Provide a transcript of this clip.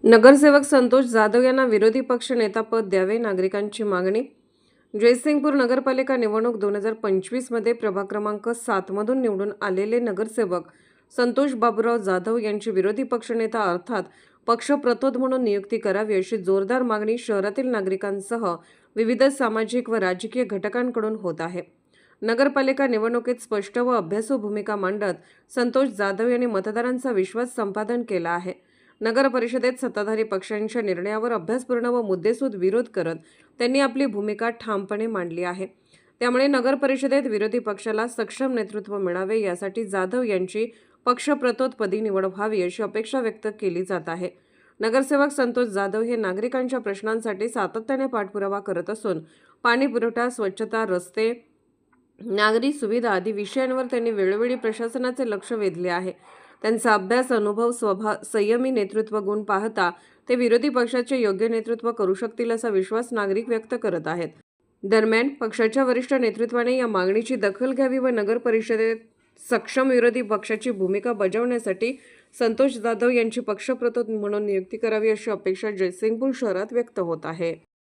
नगरसेवक संतोष जाधव यांना विरोधी पक्ष नेता पद द्यावे, नागरिकांची मागणी. जयसिंगपूर नगरपालिका निवडणूक 2025 मध्ये प्रभाग क्रमांक 7 मधून निवडून आलेले नगरसेवक संतोष बाबूराव जाधव यांची विरोधी पक्षनेता अर्थात पक्षप्रतोद म्हणून नियुक्ती करावी अशी जोरदार मागणी शहरातील नागरिकांसह विविध सामाजिक व राजकीय घटकांकडून होत आहे. नगरपालिका निवडणुकीत स्पष्ट व अभ्यासू भूमिका मांडत संतोष जाधव यांनी मतदारांचा विश्वास संपादन केला आहे. नगर परिषदेत सत्ताधारी पक्षांच्या निर्णयावर अभ्यासपूर्ण व मुद्देसूद विरोध करत त्यांनी आपली भूमिका ठामपणे मांडली आहे. त्यामुळे नगर परिषदेत विरोधी पक्षाला सक्षम नेतृत्व मिळावे यासाठी जाधव यांची पक्षप्रतोदपदी निवड व्हावी अशी अपेक्षा व्यक्त केली जात आहे. नगरसेवक संतोष जाधव हे नागरिकांच्या प्रश्नांसाठी सातत्याने पाठपुरावा करत असून पाणी पुरवठा, स्वच्छता, रस्ते, नागरी सुविधा आदी विषयांवर त्यांनी वेळोवेळी प्रशासनाचे लक्ष वेधले आहे. त्यांचा अभ्यास, अनुभव, स्वभाव, संयमी नेतृत्व गुण पाहता ते विरोधी पक्षाचे योग्य नेतृत्व करू शकतील असा विश्वास नागरिक व्यक्त करत आहेत. दरम्यान पक्षाच्या वरिष्ठ नेतृत्वाने या मागणीची दखल घ्यावी व नगर परिषदेत सक्षम विरोधी पक्षाची भूमिका बजावण्यासाठी संतोष जाधव यांची पक्षप्रतोद म्हणून नियुक्ती करावी अशी अपेक्षा जयसिंगपूर शहरात व्यक्त होत आहे.